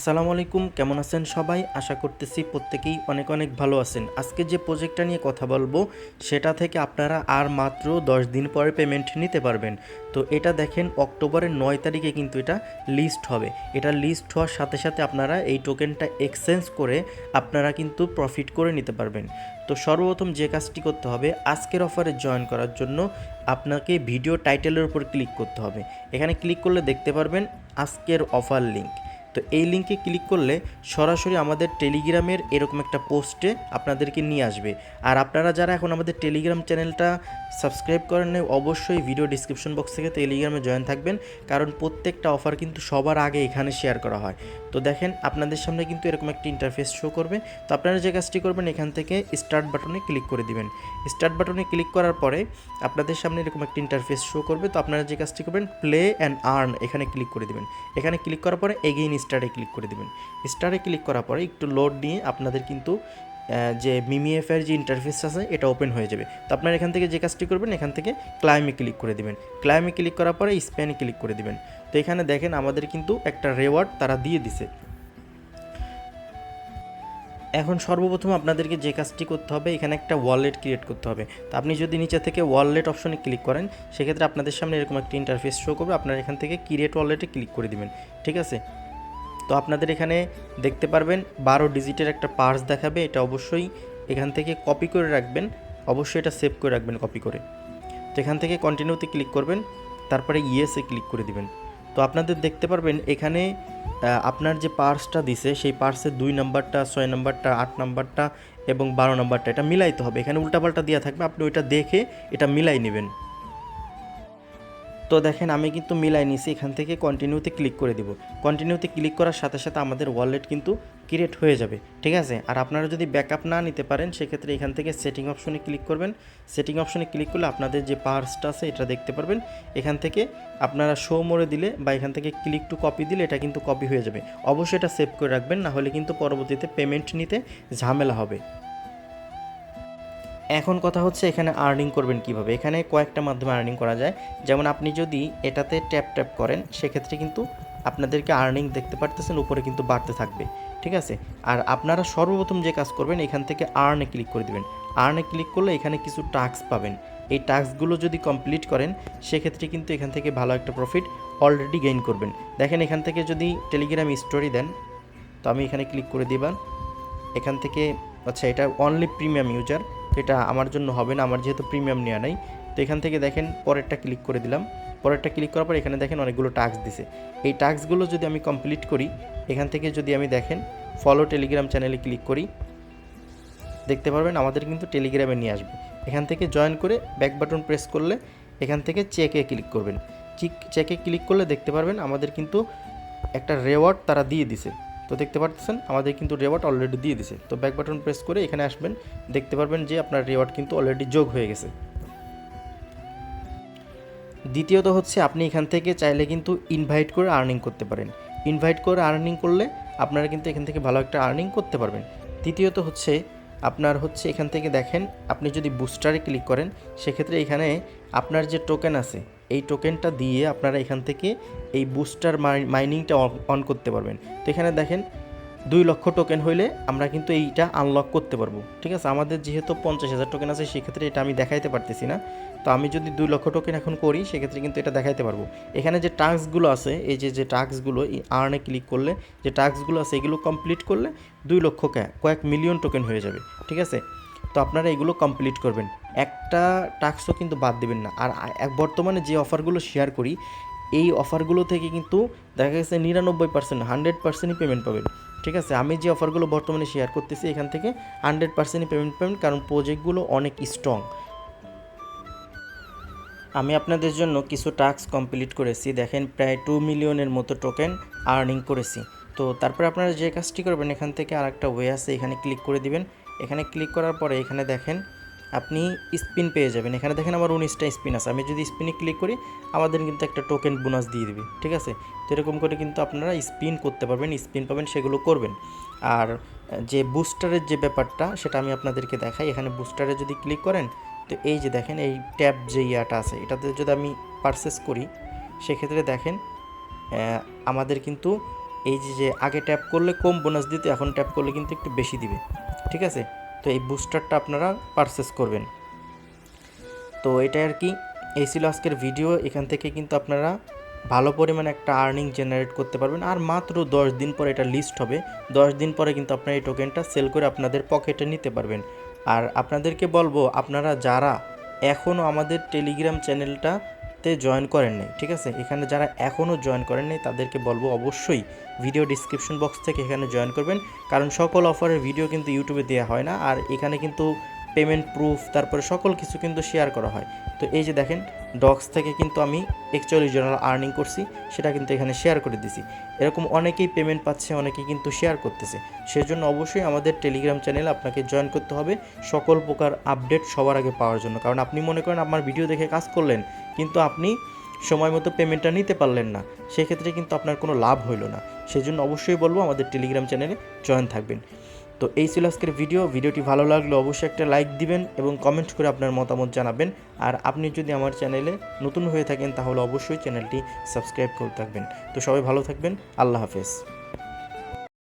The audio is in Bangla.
আসসালামু আলাইকুম, কেমন আছেন সবাই? আশা করতেছি প্রত্যেকেই অনেক অনেক ভালো আছেন। আজকে যে প্রজেক্টটা নিয়ে কথা বলবো সেটা থেকে আপনারা আর মাত্র 10 দিন পরে পেমেন্ট নিতে পারবেন। তো এটা দেখেন অক্টোবরের 9 তারিখে কিন্তু এটা লিস্ট হবে। এটা লিস্ট হওয়ার সাথে সাথে আপনারা এই টোকেনটা এক্সচেঞ্জ করে আপনারা কিন্তু প্রফিট করে নিতে পারবেন। তো সর্বপ্রথম যে কাজটি করতে হবে, আজকের অফারে জয়েন করার জন্য আপনাকে ভিডিও টাইটেলের উপর ক্লিক করতে হবে। এখানে ক্লিক করলে দেখতে পারবেন আজকের অফার লিঙ্ক। তো এই লিঙ্কে ক্লিক করলে সরাসরি আমাদের টেলিগ্রামের এরকম একটা পোস্টে আপনাদেরকে নিয়ে আসবে। আর আপনারা যারা এখন আমাদের টেলিগ্রাম চ্যানেলটা সাবস্ক্রাইব করেন নাই, অবশ্যই ভিডিও ডিসক্রিপশন বক্স থেকে টেলিগ্রামে জয়েন থাকবেন, কারণ প্রত্যেকটা অফার কিন্তু সবার আগে এখানে শেয়ার করা হয়। তো দেখেন আপনাদের সামনে কিন্তু এরকম একটা ইন্টারফেস শো করবে। তো আপনারা যে কাজটি করবেন, এখান থেকে স্টার্ট বাটনে ক্লিক করে দিবেন। স্টার্ট বাটনে ক্লিক করার পরে আপনাদের সামনে এরকম একটা ইন্টারফেস শো করবে। তো আপনারা যে কাজটি করবেন, প্লে অ্যান্ড আর্ন এখানে ক্লিক করে দিবেন। এখানে ক্লিক করার পরে এগেইন স্টারে ক্লিক করে দিবেন। স্টারে ক্লিক করার পরে একটু লোড নিয়ে আপনাদের কিন্তু যে মিমিএফের যে ইন্টারফেস আছে এটা ওপেন হয়ে যাবে। তো আপনারা এখান থেকে যে কাজটি করবেন, এখান থেকে ক্লাইমে ক্লিক করে দিবেন। ক্লাইমে ক্লিক করার পরে স্পেনে ক্লিক করে দিবেন। তো এখানে দেখেন আমাদের কিন্তু একটা রেওয়ার্ড তারা দিয়ে দিছে। এখন সর্বপ্রথম আপনাদেরকে যে কাজটি করতে হবে, এখানে একটা ওয়ালেট ক্রিয়েট করতে হবে। তো আপনি যদি নিচে থেকে ওয়ালেট অপশনে ক্লিক করেন, সেক্ষেত্রে আপনাদের সামনে এরকম একটা ইন্টারফেস শো করবে। আপনারা এখান থেকে ক্রিয়েট ওয়ালেটে ক্লিক করে দিবেন। ঠিক আছে, তো আপনাদের এখানে দেখতে পারবেন 12 ডিজিটের একটা পার্স দেখাবে। এটা অবশ্যই এখান থেকে কপি করে রাখবেন, অবশ্যই এটা সেভ করে রাখবেন কপি করে। তো এখান থেকে কন্টিনিউতে ক্লিক করবেন, তারপরে ইয়েসে ক্লিক করে দিবেন। তো আপনাদের দেখতে পারবেন এখানে আপনার যে পার্সটা দিছে সেই পার্সের 2 নাম্বারটা, 6 নাম্বারটা, 8 নাম্বারটা এবং 12 নাম্বারটা এটা মিলাইতে হবে। এখানে উল্টাপাল্টা দেওয়া থাকবে, আপনি ওইটা দেখে এটা মিলাই নেবেন। তো দেখেন আমি কিন্তু মিলাই নিছি, এখান থেকে কন্টিনিউতে ক্লিক করে দিব। কন্টিনিউতে ক্লিক করার সাথে সাথে আমাদের ওয়ালেট কিন্তু ক্রিয়েট হয়ে যাবে। ঠিক আছে, আর আপনারা যদি ব্যাকআপ না নিতে পারেন, সেক্ষেত্রে এখান থেকে সেটিং অপশনে ক্লিক করবেন। সেটিং অপশনে ক্লিক করলে আপনাদের যে পার্সটা আছে এটা দেখতে পারবেন। এখান থেকে আপনারা শো মোরে দিলে বা এখান থেকে ক্লিক টু কপি দিলে এটা কিন্তু কপি হয়ে যাবে। অবশ্যই এটা সেভ করে রাখবেন, না হলে কিন্তু পরবর্তীতে পেমেন্ট নিতে ঝামেলা হবে। এখন কথা হচ্ছে এখানে আর্নিং করবেন কিভাবে। এখানে কয়েকটা মাধ্যমে আর্নিং করা যায়। যেমন আপনি যদি এটাতে ট্যাপ ট্যাপ করেন, সেক্ষেত্রে কিন্তু আপনাদেরকে আর্নিং দেখতে পারতেছেন, উপরে কিন্তু বাড়তে থাকবে। ঠিক আছে, আর আপনারা সর্বপ্রথম যে কাজ করবেন, এখান থেকে আর্নে ক্লিক করে দেবেন। আর্নে ক্লিক করলে এখানে কিছু টাস্ক পাবেন। এই টাস্কগুলো যদি কমপ্লিট করেন, সেক্ষেত্রে কিন্তু এখান থেকে ভালো একটা প্রফিট অলরেডি গেইন করবেন। দেখেন এখান থেকে যদি টেলিগ্রাম স্টোরি দেন, তো আমি এখানে ক্লিক করে দিবেন। এখান থেকে আচ্ছা, এটা অনলি প্রিমিয়াম ইউজার, এটা আমার জন্য হবে না, আমার যেহেতু প্রিমিয়াম নেওয়া নাই। তো এখান থেকে দেখেন পরেরটা ক্লিক করে দিলাম। পরেরটা ক্লিক করার পর এখানে দেখেন অনেকগুলো টাস্ক দিছে। এই টাস্কগুলো যদি আমি কমপ্লিট করি, এখান থেকে যদি আমি দেখেন ফলো টেলিগ্রাম চ্যানেলে ক্লিক করি, দেখতে পারবেন আমাদের কিন্তু টেলিগ্রামে নিয়ে আসবে। এখান থেকে জয়েন করে ব্যাক বাটন প্রেস করলে এখান থেকে চেকে ক্লিক করবেন। চেকে ক্লিক করলে দেখতে পারবেন আমাদের কিন্তু একটা রেওয়ার্ড তারা দিয়ে দিছে। তো দেখতে পাচ্ছেন আমাদের কিন্তু রেওয়ার্ড অলরেডি দিয়ে দিছে। তো ব্যাক বাটন প্রেস করে এখানে আসবেন, দেখতে পারবেন যে আপনার রেওয়ার্ড কিন্তু অলরেডি যোগ হয়ে গেছে। দ্বিতীয়ত হচ্ছে আপনি এখান থেকে চাইলে কিন্তু ইনভাইট করে আর্নিং করতে পারেন। ইনভাইট করে আর্নিং করলে আপনারা কিন্তু এখান থেকে ভালো একটা আর্নিং করতে পারবেন। তৃতীয়ত হচ্ছে আপনার হচ্ছে এখান থেকে দেখেন আপনি যদি বুস্টারে ক্লিক করেন, সেক্ষেত্রে এখানে আপনার যে টোকেন আছে এই টোকেনটা দিয়ে আপনারা এখান থেকে এই বুস্টার মাইনিংটা অন করতে পারবেন। তো এখানে দেখেন 2 লক্ষ টোকেন হইলে আমরা কিন্তু এইটা আনলক করতে পারবো। ঠিক আছে, আমাদের যেহেতু 50,000 টোকেন আছে, সেক্ষেত্রে এটা আমি দেখাইতে পারতেছি না। তো আমি যদি 2 লক্ষ টোকেন এখন করি, সেক্ষেত্রে কিন্তু এটা দেখাইতে পারবো। এখানে যে টাস্কগুলো আছে, এই যে টাস্কগুলো এই আর্নে ক্লিক করলে যে টাস্কগুলো আছে, এগুলো কমপ্লিট করলে 2 লক্ষ কয়েক মিলিয়ন টোকেন হয়ে যাবে। ঠিক আছে, তো আপনারা এগুলো কমপ্লিট করবেন, একটা টাস্কও কিন্তু বাদ দেবেন না। আর বর্তমানে যে অফারগুলো শেয়ার করি, এই অফারগুলো থেকে কিন্তু দেখা গেছে 99%, 100%ই পেমেন্ট পাবেন। ঠিক আছে, আমি যে অফারগুলো বর্তমানে শেয়ার করতেছি, এখান থেকে 100%ই পেমেন্ট পাবেন, কারণ প্রজেক্টগুলো অনেক স্ট্রং। আমি আপনাদের জন্য কিছু টাস্ক কমপ্লিট করেছি, দেখেন প্রায় 2 মিলিয়নের মতো টোকেন আর্নিং করেছি। তো তারপরে আপনারা যে কাজটি করবেন, এখান থেকে আরেকটা ওয়ে আছে, এখানে ক্লিক করে দিবেন। এখানে ক্লিক করার পরে এখানে দেখেন আপনি স্পিন পেয়ে যাবেন। এখানে দেখেন আমার 19টা স্পিন আছে। আমি যদি স্পিনে ক্লিক করি, আমাদের কিন্তু একটা টোকেন বোনাস দিয়ে দিবে। ঠিক আছে, তো এরকম করে কিন্তু আপনারা স্পিন করতে পারবেন, স্পিন পাবেন, সেগুলো করবেন। আর যে বুস্টারের যে ব্যাপারটা, সেটা আমি আপনাদেরকে দেখাই। এখানে বুস্টারে যদি ক্লিক করেন, তো এই যে দেখেন এই ট্যাব যে ইয়াটা আছে, এটাতে যদি আমি পারচেস করি, সেক্ষেত্রে দেখেন আমাদের কিন্তু এই যে আগে ট্যাপ করলে কম বোনাস দিতে, এখন ট্যাপ করলে কিন্তু একটু বেশি দিবে, ঠিক আছে। তো এই বুস্টারটা আপনারা পারচেস করবেন। তো এটাই আর কি, এই ছিল আজকের ভিডিও। এখান থেকে কিন্তু আপনারা ভালো পরিমাণে একটা আর্নিং জেনারেট করতে পারবেন। আর মাত্র 10 দিন পরে এটা লিস্ট হবে, 10 দিন পরে কিন্তু আপনারা এই টোকেনটা সেল করে আপনাদের পকেটে নিতে পারবেন। আর আপনাদেরকে বলবো, আপনারা যারা এখনও আমাদের টেলিগ্রাম চ্যানেলটাতে জয়েন করেন নাই, ঠিক আছে, এখানে যারা এখনও জয়েন করেন নাই তাদেরকে বলবো অবশ্যই ভিডিও ডিসক্রিপশন বক্স থেকে এখানে জয়েন করবেন। কারণ সকল অফারের ভিডিও কিন্তু ইউটিউবে দেওয়া হয় না, আর এখানে কিন্তু পেমেন্ট প্রুফ তারপরে সকল কিছু কিন্তু শেয়ার করা হয়। তো এই যে দেখেন, ডক্স থেকে কিন্তু আমি $41 আর্নিং করছি, সেটা কিন্তু এখানে শেয়ার করে দিছি। এরকম অনেকেই পেমেন্ট পাচ্ছে, অনেকেই কিন্তু শেয়ার করতেছে। সেজন্য অবশ্যই আমাদের টেলিগ্রাম চ্যানেলে আপনাকে জয়েন করতে হবে সকল প্রকার আপডেট সবার আগে পাওয়ার জন্য। কারণ আপনি মনে করেন আমার ভিডিও দেখে কাজ করলেন, কিন্তু আপনি সময় মতো পেমেন্টটা নিতে পারলেন না, সেক্ষেত্রে কিন্তু আপনার কোনো লাভ হইল না। সেজন্য অবশ্যই বলবো আমাদের টেলিগ্রাম চ্যানেলে জয়েন থাকবেন। তো এই ছিল আজকের ভিডিওটি ভালো লাগলে অবশ্যই একটা লাইক দিবেন এবং কমেন্ট করে আপনার মতামত জানাবেন। আর আপনি যদি আমার চ্যানেলে নতুন হয়ে থাকেন তাহলে অবশ্যই চ্যানেলটি সাবস্ক্রাইব করে থাকবেন। তো সবাই ভালো থাকবেন, আল্লাহ হাফেজ।